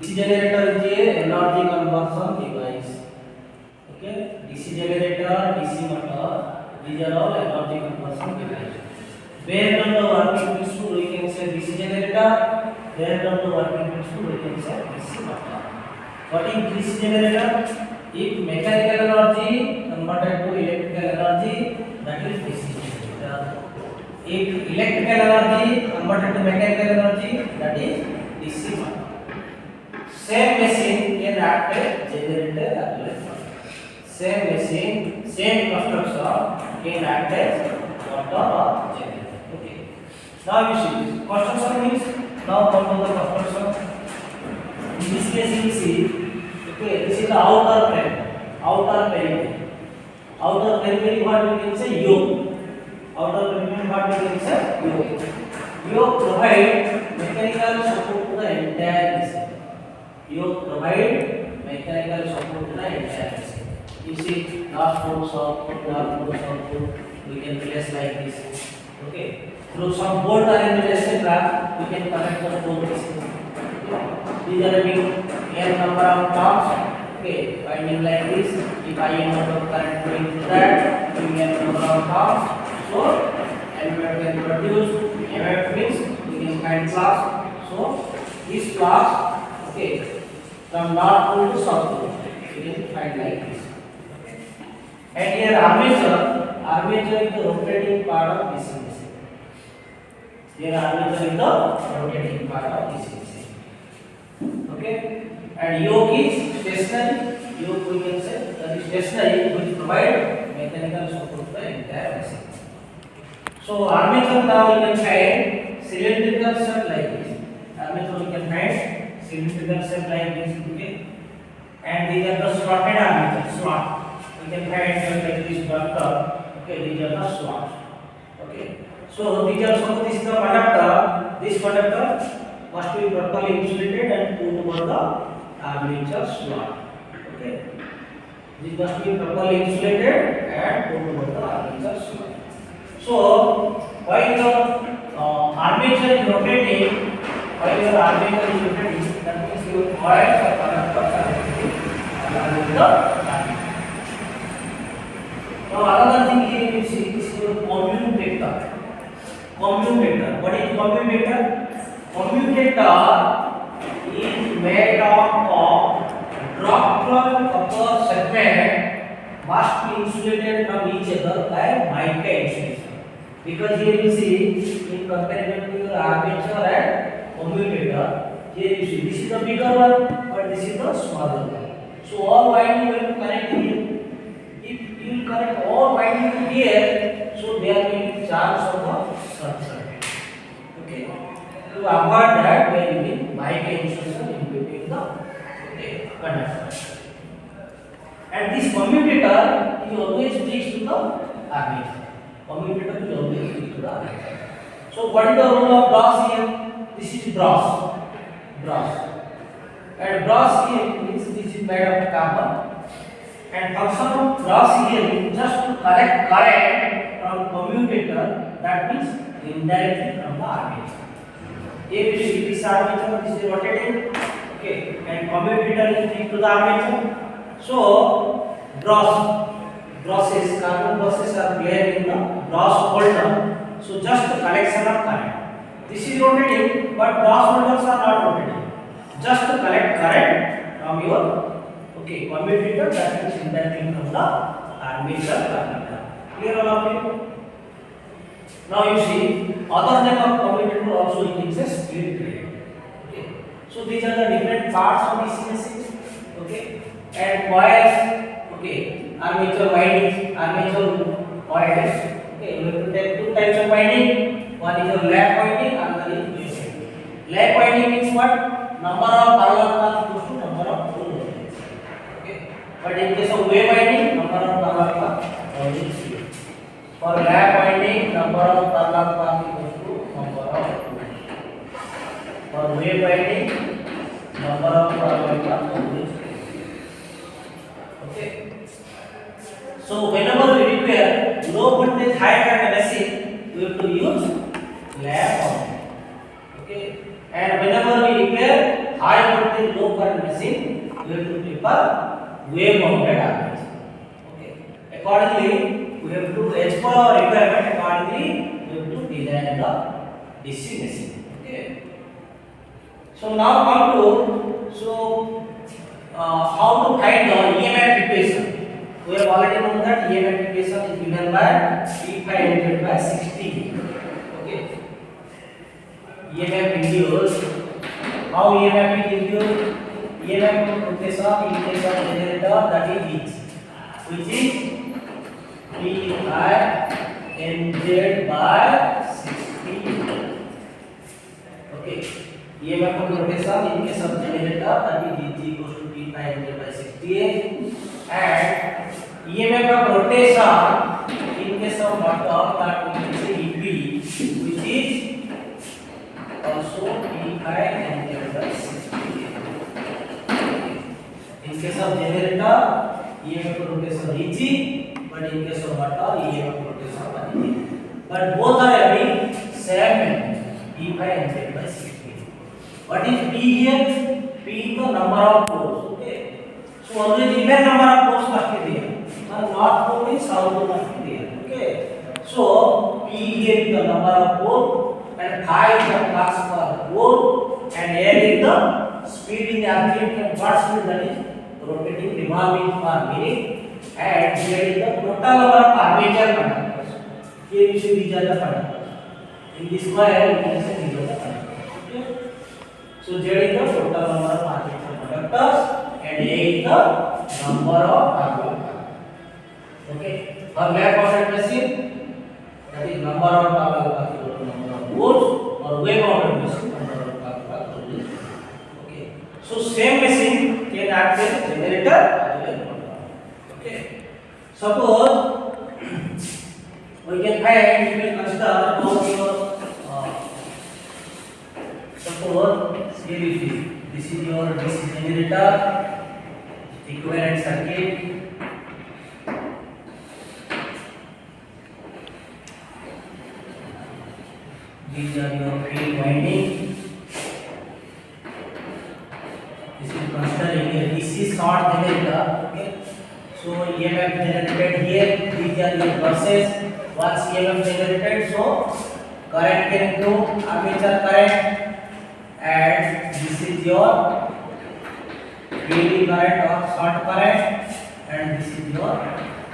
DC generator is a energy conversion device. Okay, DC generator, DC motor, these are all energy conversion device. Based on the working principle, we can say DC generator. Based on the working principle, we can say DC motor. What is DC generator? If mechanical energy converted to electrical energy, that is DC generator. If electrical energy converted to mechanical energy, that is DC motor. Same machine can act as generator as well. Same machine, same construction can act as motor or generator. Okay. Now you see construction means now come to the construction. In this case you see, okay, this is the outer frame, outer perimeter. Outer perimeter what we can say yoke. Outer perimeter what we can say yoke. Yoke provide mechanical support to the entire machine. You provide mechanical support to the entire machine. You see, last force output, we can place like this. Okay. Through some bolt arrangement, etc., we can connect the both machines. These are having n number of turns. Okay, winding like this. If I am number of current going through that, we n number of turns. So, MF can produce. MF means we can find flux. So, this flux, okay, from north pole to south pole, we can find like this. And here armature is the rotating part of DC machine. Here armature is the rotating part of DC machine. Okay, and yoke is stationary. Yoke we can say that is stationary, which provide mechanical support to the entire machine. So armature now we can find cylindrical shape like this. Armature we can find cylindrical shape like this. Okay, and these are the slotted armature. Slot. We can find like this conductor. Okay, these are the slots. Okay, so these are so this is the conductor. This conductor must be properly insulated and put over the armature slot. Okay, this must be properly insulated and put over the armature slot. So while the armature is rotating, that means your coils or conductors are rotating along with the armature. Now another thing here you see is your commutator. Commutator. What is commutator? Commutator is made up of dropped copper segment must be insulated from each other by mica insulation. Because here you see in comparison to your armature and commutator, here you see this is the bigger one, but this is the smaller one. So all winding will connect here. If you will connect all winding here, so there will be chance of the short circuit. Okay. To avoid that, we are using mica insulation in between the conductor. And this commutator is always fixed to the armature. Commutator is always fixed to the armature. So what is the role of brass here? This is brass. And brass here means this is made of copper. And function of brass here is just to collect current from commutator, that means indirectly from the armature. If you see this armature, this is rotating, okay, and commutator is fixed to the armature. So carbon brushes are placed in the brass holder. So just the collection of current. This is rotating, but brass holders are not rotating. Just to collect current from your commutator, that is indirectly from the armature conductor. Clear all of you? Now you see other name of commutator also is a split plate. Okay. So these are the different parts of this machine. Okay. And coils. Okay. Armature windings, armature coils. Okay. We have to take two types of winding. One is a lap winding, another is wave winding. Lap winding means what? Number of parallel paths equals to number of pole windings. Okay. But in case of wave winding, number of parallel paths only 3. For lap winding, number of parallel paths equals to number of poles. For wave winding, number of parallel paths only 3. Okay. So whenever we require low voltage high current machine, we have to use lap winding. Okay. And whenever we require high voltage low current machine, we have to prefer wave mounted armature. Okay. Accordingly, we have to, as per our requirement, accordingly we have to design the DC machine. Okay. So now come to how to find the EMF equation. We have already known that EMF equation is given by E500 by 60. Okay. EMF induced. How EMF is induced? EMF rotation in case of generator, that is which is P500 by 60. Okay. EMF rotation in case of generator, that is equals to P500 by 60. And EMF rotation in case of motor, that we can say EP, which is also P500 by 60. In case of generator, EMF rotation is G, but in case of motor, EMF rotation is G. But both are having same P500 by 60. What is P here? P is the number of poles. Okay. So always even number of poles must be there. And not pole is also must be there. Okay. So P here is the number of poles, and phi is the flux per pole, and L is the speed in the RPM per speed, that is rotating revolving per minute, and Z is the total number of armature conductors. Here you see these are the conductors. In this square you can say these are the conductors. Okay. So Z is the total number of armature conductors, and A is the number of armature. Okay. For lap mounted machine, that is number of armature equal to number of volts, or wave mounted machine, number of armature equal to. Okay. So same machine can act as generator as well as motor. Okay. Suppose we can find, you can consider about your suppose here you see this is your DC generator, equivalent circuit. These are your field winding. This is considered a DC short generator. Okay. So EMF generated here. These are your buses. Once EMF generated, so current can flow, armature current, and this is your daily current or short current, and this is your